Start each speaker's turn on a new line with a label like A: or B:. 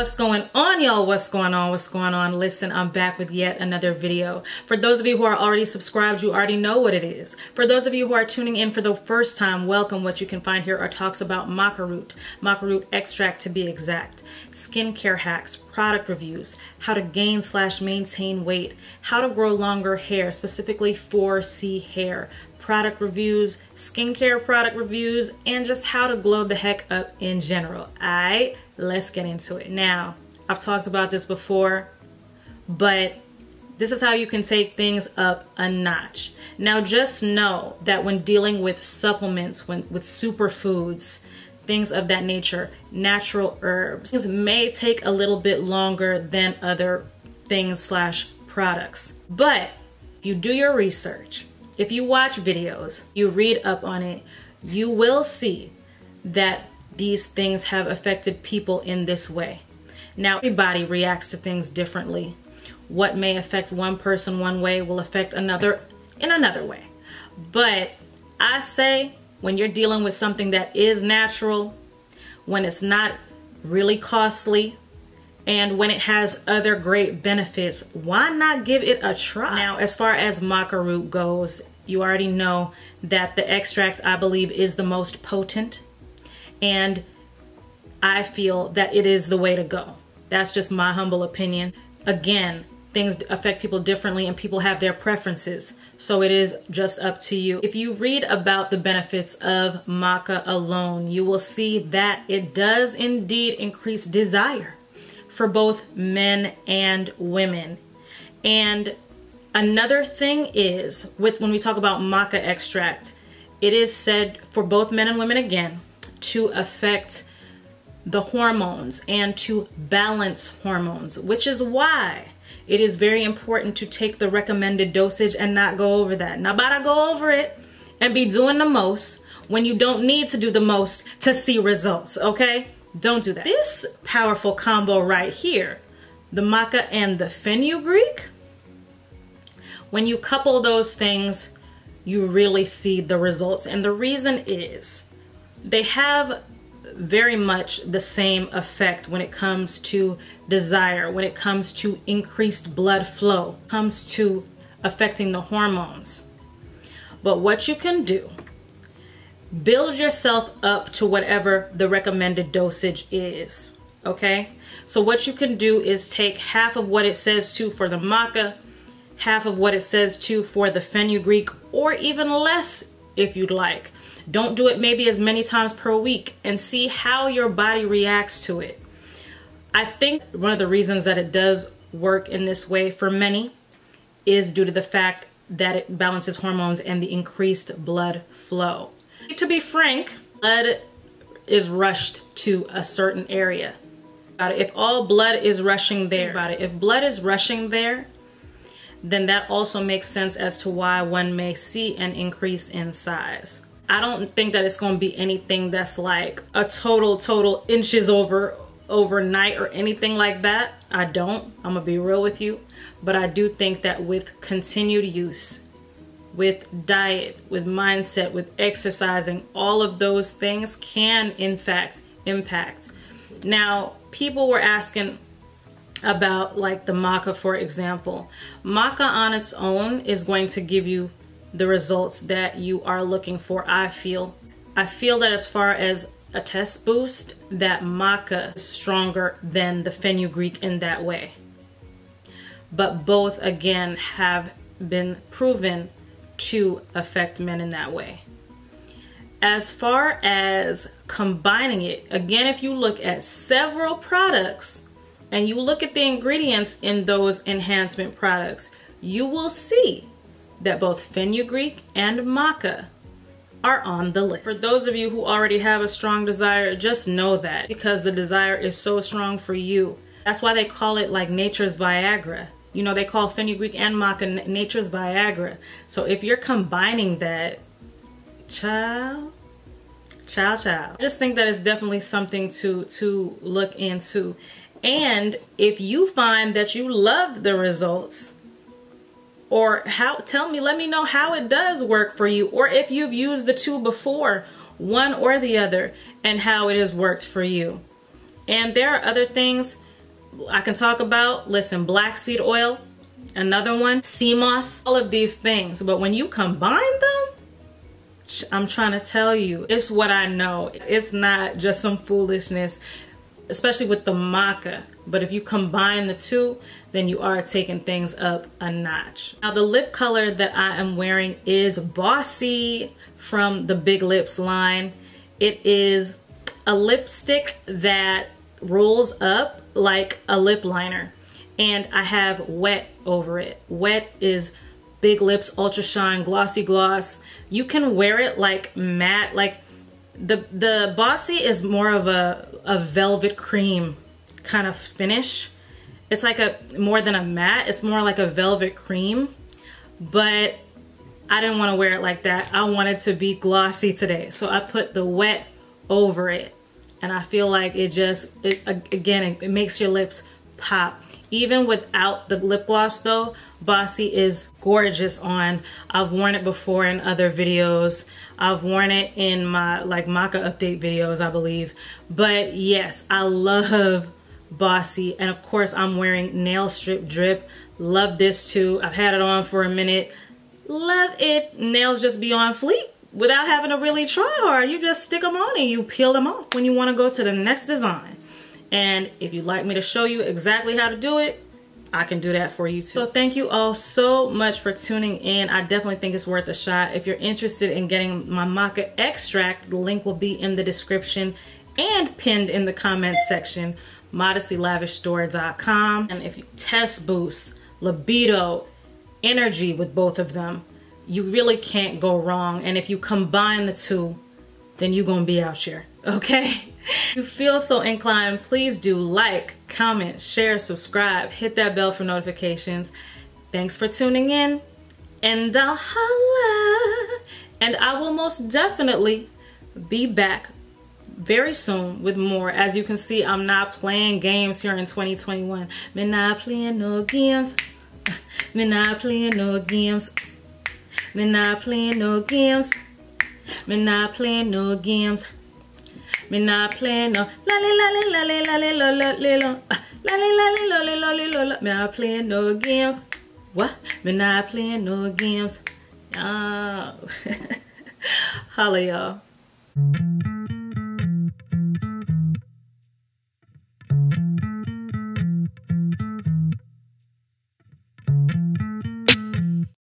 A: What's going on, y'all? What's going on? What's going on? Listen, I'm back with yet another video. For those of you who are already subscribed, you already know what it is. For those of you who are tuning in for the first time, welcome. What you can find here are talks about maca root extract to be exact, skincare hacks, product reviews, how to gain/maintain weight, how to grow longer hair, specifically 4C hair, product reviews, skincare product reviews, and just how to glow the heck up in general. Alright, let's get into it. Now, I've talked about this before, but this is how you can take things up a notch. Now, just know that when dealing with supplements, with superfoods, things of that nature, natural herbs, things may take a little bit longer than other things/products. But if you do your research, if you watch videos, you read up on it, you will see that these things have affected people in this way. Now, everybody reacts to things differently. What may affect one person one way will affect another in another way. But I say, when you're dealing with something that is natural, when it's not really costly, and when it has other great benefits, why not give it a try? Now, as far as maca root goes, you already know that the extract, I believe, is the most potent, and I feel that it is the way to go. That's just my humble opinion. Again, things affect people differently and people have their preferences, so it is just up to you. If you read about the benefits of maca alone, you will see that it does indeed increase desire for both men and women. And another thing is, when we talk about maca extract, it is said for both men and women, again, to affect the hormones and to balance hormones, which is why it is very important to take the recommended dosage and not go over that. Not about to go over it and be doing the most when you don't need to do the most to see results, okay? Don't do that. This powerful combo right here, the maca and the fenugreek, when you couple those things, you really see the results. And the reason is they have very much the same effect when it comes to desire, when it comes to increased blood flow, comes to affecting the hormones. But what you can do, build yourself up to whatever the recommended dosage is, okay? So what you can do is take half of what it says to for the maca, half of what it says to for the fenugreek, or even less if you'd like. Don't do it maybe as many times per week and see how your body reacts to it. I think one of the reasons that it does work in this way for many is due to the fact that it balances hormones and the increased blood flow. To be frank, blood is rushed to a certain area. If all blood is rushing there, if blood is rushing there, then that also makes sense as to why one may see an increase in size. I don't think that it's going to be anything that's like a total inches overnight or anything like that. I don't. I'm gonna be real with you. But I do think that with continued use, with diet, with mindset, with exercising, all of those things can in fact impact. Now, people were asking about like the maca, for example. Maca on its own is going to give you the results that you are looking for. I feel that as far as a test boost, that maca is stronger than the fenugreek in that way. But both, again, have been proven to affect men in that way. As far as combining it, again, if you look at several products and you look at the ingredients in those enhancement products, you will see that both fenugreek and maca are on the list. For those of you who already have a strong desire, just know that, because the desire is so strong for you. That's why they call it like nature's Viagra. You know, they call fenugreek and maca nature's Viagra. So if you're combining that, child. I just think that it's definitely something to look into. And if you find that you love the results, or let me know how it does work for you, or if you've used the two before, one or the other, and how it has worked for you. And there are other things I can talk about, listen, black seed oil, another one, sea moss, all of these things. But when you combine them, I'm trying to tell you, it's what I know. It's not just some foolishness, especially with the Maca. But if you combine the two, then you are taking things up a notch. Now the lip color that I am wearing is Bossy from the Big Lips line. It is a lipstick that rolls up like a lip liner, and I have Wet over it. Wet is Big Lips Ultra Shine Glossy Gloss. You can wear it like matte, like the Bossy is more of a velvet cream kind of finish. It's like more than a matte, it's more like a velvet cream, but I didn't want to wear it like that. I wanted to be glossy today, so I put the Wet over it, and I feel like it makes your lips pop. Even without the lip gloss though, Bossy is gorgeous on. I've worn it before in other videos. I've worn it in my like Maca update videos, I believe. But yes, I love Bossy, and of course I'm wearing Nail Strip Drip. Love this too. I've had it on for a minute. Love it. Nails just be on fleek without having to really try hard. You just stick them on and you peel them off when you want to go to the next design. And if you'd like me to show you exactly how to do it, I can do that for you too. So thank you all so much for tuning in. I definitely think it's worth a shot. If you're interested in getting my Maca extract, the link will be in the description and pinned in the comment section, ModestyLavishStore.com. And if you test boost, libido, energy with both of them, you really can't go wrong. And if you combine the two, then you're gonna be out here, okay? If you feel so inclined, please do like, comment, share, subscribe, hit that bell for notifications. Thanks for tuning in, and I'll holla. And I will most definitely be back very soon with more. As you can see, I'm not playing games here in 2021. Me not playing no games. Me not playing no games. Me not playing no games. Me not playing no games. Me not playing no lolly lolly lolly lolly lolly lolly lolly lolly lolly lolly. Me not playing no games. What? Me not playing no games. Oh. Holla y'all.